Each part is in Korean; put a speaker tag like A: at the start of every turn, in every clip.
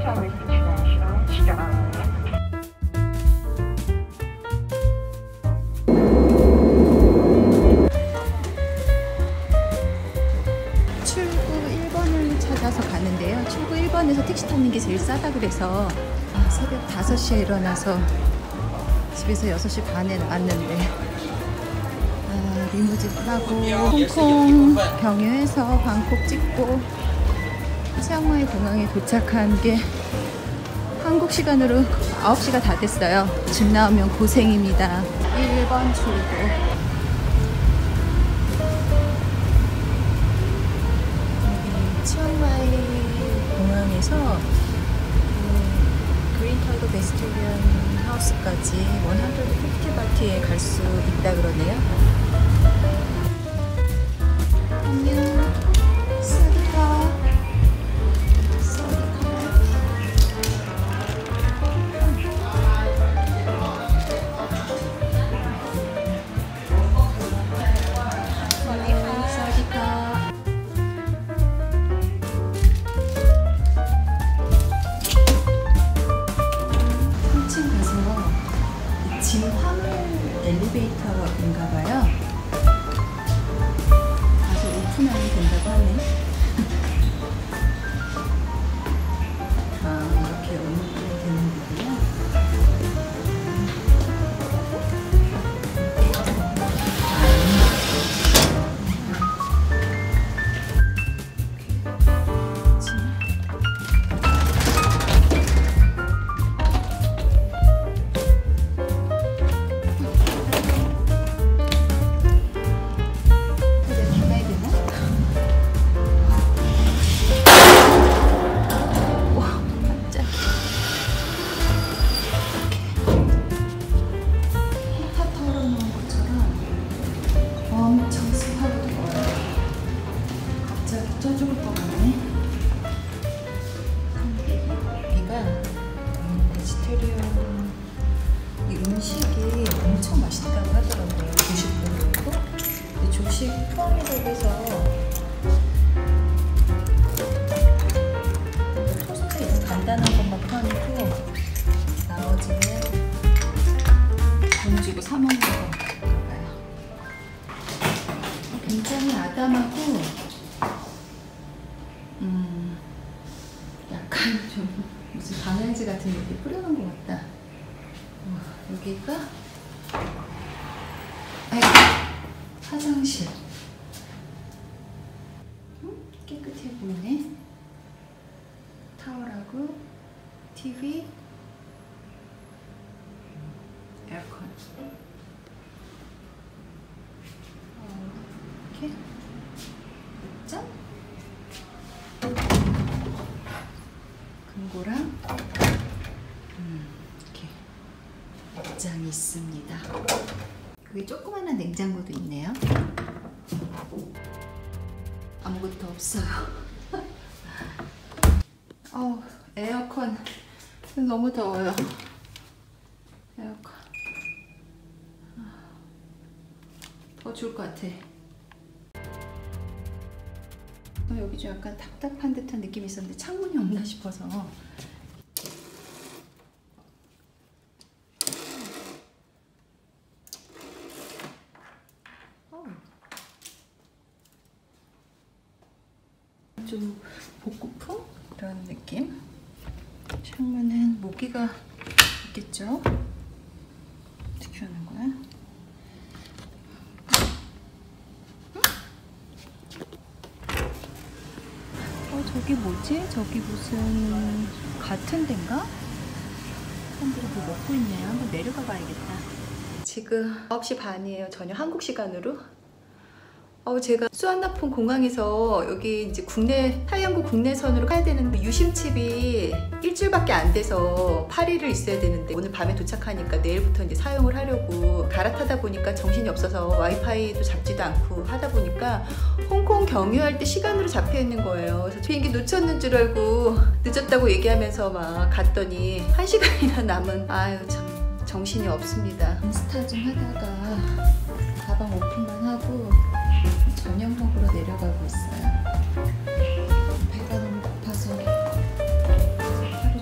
A: Thomas International, Starlink.
B: 출구 1번을 찾아서 가는데요. 출구 1번에서 택시 타는 게 제일 싸다 그래서 새벽 5시에 일어나서 집에서 6시 반에 나왔는데 리무진 타고 홍콩 경유해서 방콕 찍고 치앙마이 공항에 도착한 게 한국 시간으로 9시가 다 됐어요. 집 나오면 고생입니다. 1번 출구. 치앙마이 공항에서 그린 타이거 베스트리언 하우스까지 150바트에 갈 수 있다 그러네요. 안녕. 사디카. 짐 화물 엘리베이터인가 봐요. 가서 오픈하면 된다고 하네. 이렇게 오픈이 되는 거군요. 쪄죽을 것 같네. 여기가 베지테리언 이 음식이 엄청 맛있다고 하더라고요. 조식으로도. 조식 포함이라고 해서 토스트 이런 간단한 것만 포함이고 나머지는 돈 주고 사 먹는 건가요. 굉장히 아담하고 약간 좀 무슨 방향제 같은 게 이렇게 뿌려놓은 것 같다. 여기가 화장실. 깨끗해 보이네. 타월하고 TV, 에어컨. 이렇게 짠. 금고랑 이렇게 옷장이 있습니다. 여기 조그마한 냉장고도 있네요. 아무것도 없어요. 에어컨 너무 더워요. 에어컨 더 좋을 것 같아. 여기 좀 약간 답답한 듯한 느낌이 있었는데 창문이 없나 싶어서. 좀 복고풍? 그런 느낌? 창문은 모기가 있겠죠? 어떻게 하는 거야? 저기 뭐지? 저기 무슨 같은 데인가? 사람들이 뭐 먹고 있네요. 한번 내려가 봐야겠다. 지금 9시 반이에요. 저녁 한국 시간으로. 제가 수완나폰 공항에서 여기 이제 타이완구 국내선으로 가야 되는데 유심칩이 일주일밖에 안 돼서 8일을 있어야 되는데 오늘 밤에 도착하니까 내일부터 이제 사용을 하려고 갈아타다 보니까 정신이 없어서 와이파이도 잡지도 않고 하다 보니까 홍콩 경유할 때 시간으로 잡혀 있는 거예요. 그래서 비행기 놓쳤는 줄 알고 늦었다고 얘기하면서 막 갔더니 1시간이나 남은 참 정신이 없습니다. 인스타 좀 하다가 가방 오픈만 하고 저녁 먹으러 내려가고 있어요. 배가 너무 고파서 하루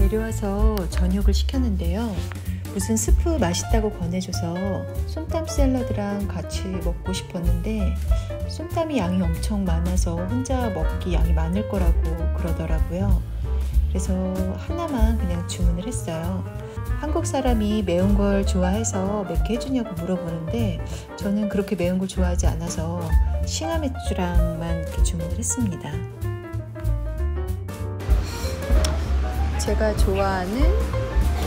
B: 내려와서 저녁을 시켰는데요. 무슨 스프 맛있다고 권해줘서 솜땀 샐러드랑 같이 먹고 싶었는데 솜땀이 양이 엄청 많아서 혼자 먹기 양이 많을 거라고 그러더라고요. 그래서 하나만 그냥 주문을 했어요. 한국 사람이 매운 걸 좋아해서 맵게 해주냐고 물어보는데 저는 그렇게 매운 걸 좋아하지 않아서 싱하맥주랑만 이렇게 주문을 했습니다. 제가 좋아하는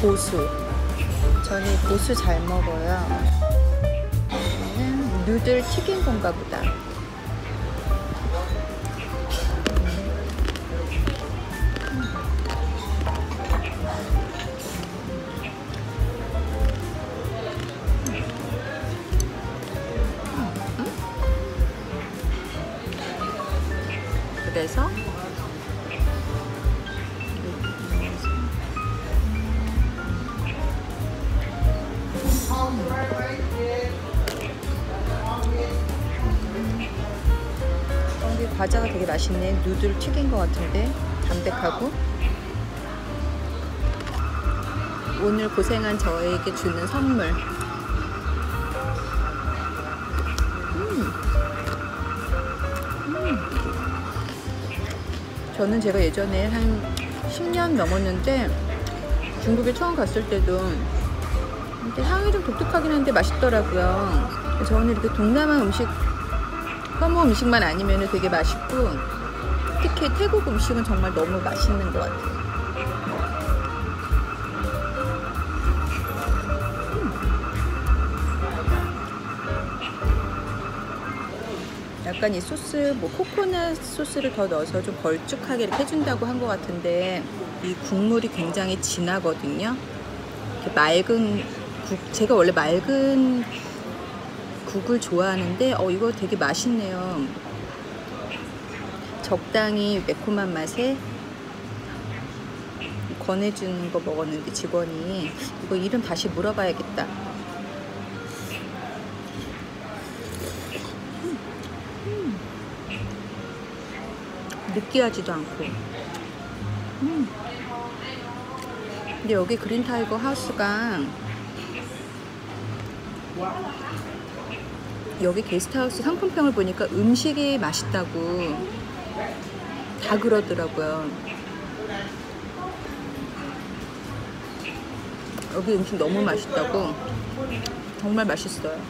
B: 고수. 저는 고수 잘 먹어요. 이거는 누들 튀긴 건가 보다. 그래서 과자가 되게 맛있네. 누들 튀긴 것 같은데 담백하고. 오늘 고생한 저에게 주는 선물. 저는 제가 예전에 한 10년 넘었는데 중국에 처음 갔을 때도 근데 향이 좀 독특하긴 한데 맛있더라고요. 저는 이렇게 동남아 음식, 혐오 음식만 아니면 되게 맛있고, 특히 태국 음식은 정말 너무 맛있는 것 같아요. 약간 이 소스, 뭐 코코넛 소스를 더 넣어서 좀 걸쭉하게 이렇게 해준다고 한 것 같은데 이 국물이 굉장히 진하거든요. 이렇게 맑은 국, 제가 원래 맑은 국을 좋아하는데 이거 되게 맛있네요. 적당히 매콤한 맛에 권해주는 거 먹었는데 직원이 이거 이름 다시 물어봐야겠다. 느끼하지도 않고. 근데 여기 그린타이거 하우스가 여기 게스트하우스 상품평을 보니까 음식이 맛있다고 다 그러더라고요. 여기 음식 너무 맛있다고. 정말 맛있어요.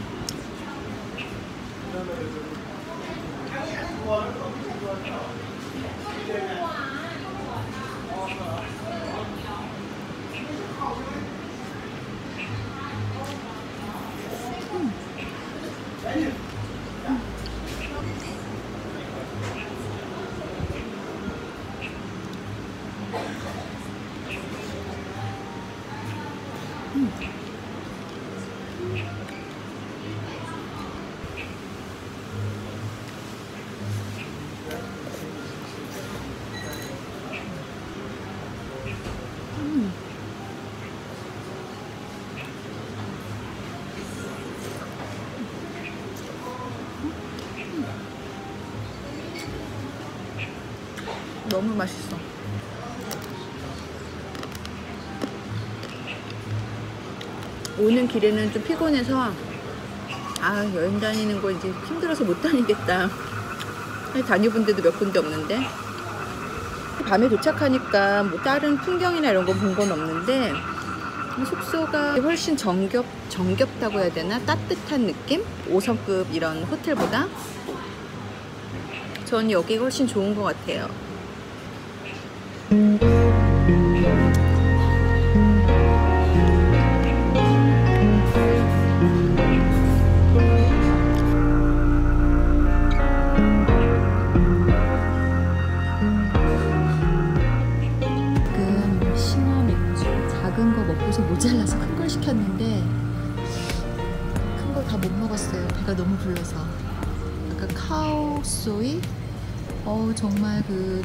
B: 너무 맛있어. 오는 길에는 좀 피곤해서 여행 다니는 거 이제 힘들어서 못 다니겠다. 다녀본 데도 몇 군데 없는데 밤에 도착하니까 뭐 다른 풍경이나 이런 거 본 건 없는데 숙소가 훨씬 정겹다고 해야 되나? 따뜻한 느낌? 5성급 이런 호텔보다 전 여기가 훨씬 좋은 것 같아요. 지금 싱하 맥주 작은 거 먹고서 모자라서 큰 걸 시켰는데 큰 걸 다 못 먹었어요. 배가 너무 불러서. 아까 카오소이 정말 그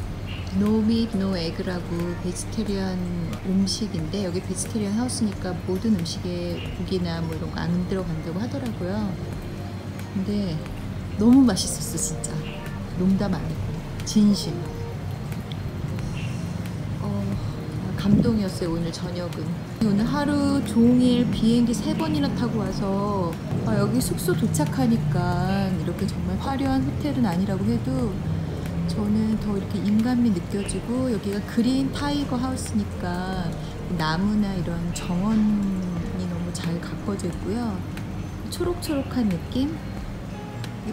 B: No meat, no egg라고 베지테리언 음식인데 여기 베지테리언 하우스니까 모든 음식에 고기나 뭐 이런 거 안 들어간다고 하더라고요. 근데 너무 맛있었어 진짜. 농담 아니고 진심. 감동이었어요. 오늘 저녁은. 오늘 하루 종일 비행기 3번이나 타고 와서 여기 숙소 도착하니까 이렇게 정말 화려한 호텔은 아니라고 해도 저는 더 이렇게 인간미 느껴지고, 여기가 그린 타이거 하우스니까 나무나 이런 정원이 너무 잘 가꿔져 있고요. 초록초록한 느낌?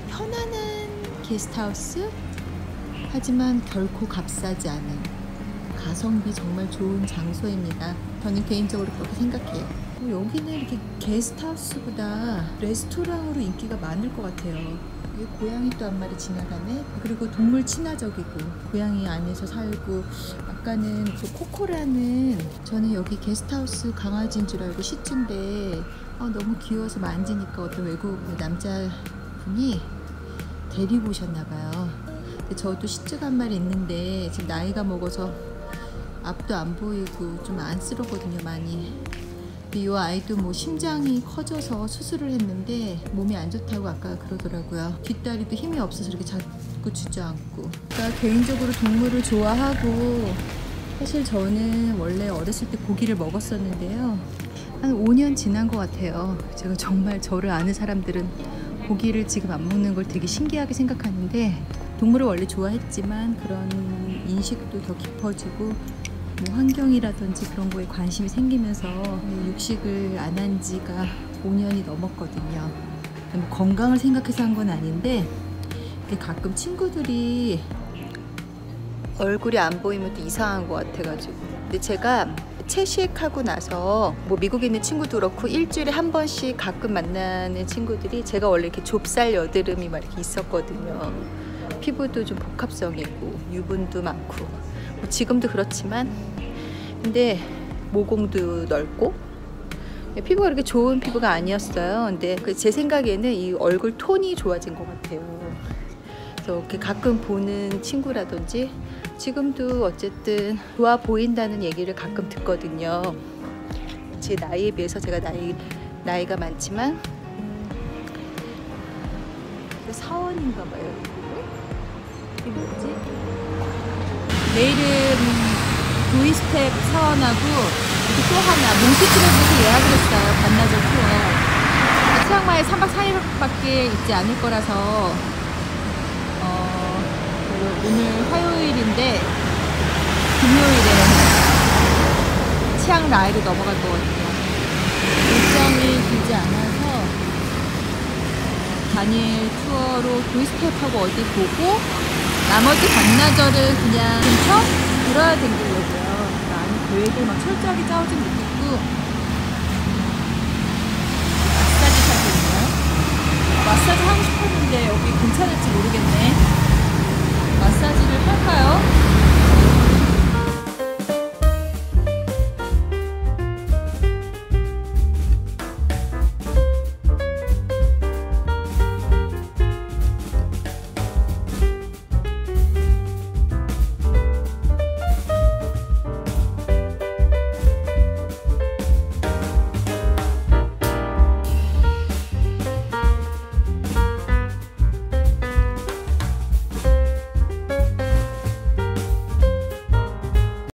B: 편안한 게스트하우스? 하지만 결코 값싸지 않은 가성비 정말 좋은 장소입니다. 저는 개인적으로 그렇게 생각해요. 여기는 이렇게 게스트하우스보다 레스토랑으로 인기가 많을 것 같아요. 여기 고양이 또 한 마리 지나가네. 그리고 동물 친화적이고 고양이 안에서 살고. 아까는 그 코코라는, 저는 여기 게스트하우스 강아지인 줄 알고 시츠인데 너무 귀여워서 만지니까 어떤 외국 남자분이 데리고 오셨나봐요. 저도 시츠가 한 마리 있는데 지금 나이가 먹어서 앞도 안 보이고 좀 안쓰럽거든요, 많이. 이 아이도 뭐 심장이 커져서 수술을 했는데 몸이 안 좋다고 아까 그러더라고요. 뒷다리도 힘이 없어서 이렇게 자꾸 주저앉고. 그러니까 개인적으로 동물을 좋아하고, 사실 저는 원래 어렸을 때 고기를 먹었었는데요. 한 5년 지난 것 같아요. 제가 정말 저를 아는 사람들은 고기를 지금 안 먹는 걸 되게 신기하게 생각하는데, 동물을 원래 좋아했지만 그런 인식도 더 깊어지고 뭐 환경이라든지 그런 거에 관심이 생기면서 육식을 안 한 지가 5년이 넘었거든요. 뭐 건강을 생각해서 한 건 아닌데, 가끔 친구들이 얼굴이 안 보이면 또 이상한 것 같아가지고. 근데 제가 채식하고 나서 뭐 미국에 있는 친구도 그렇고 일주일에 한 번씩 가끔 만나는 친구들이, 제가 원래 이렇게 좁쌀 여드름이 막 이렇게 있었거든요. 피부도 좀 복합성이고 유분도 많고 뭐 지금도 그렇지만, 근데 모공도 넓고 피부가 그렇게 좋은 피부가 아니었어요. 근데 제 생각에는 이 얼굴 톤이 좋아진 것 같아요. 그래서 이렇게 가끔 보는 친구라든지 지금도 어쨌든 좋아 보인다는 얘기를 가끔 듣거든요. 제 나이에 비해서 제가 나이가 많지만 사원인가 봐요. 이게 뭐지? 내일은 도이스텝 사원하고 또 하나 몽키트랩에서 예약을 했어요. 반나절 투어. 치앙마이에 3박 4일밖에 있지 않을 거라서 오늘 화요일인데 금요일에 치앙라이로 넘어갈 거거든요. 일정이 길지 않아서 단일 투어로 도이스텝하고 어디 보고 나머지 반나절은 그냥 근처 돌아다니려고요. 나는 계획을 막 철저하게 짜오진 못했고. 마사지 샵인가요? 마사지 하고 싶었는데 여기 괜찮을지 모르겠네. 마사지를 할까요?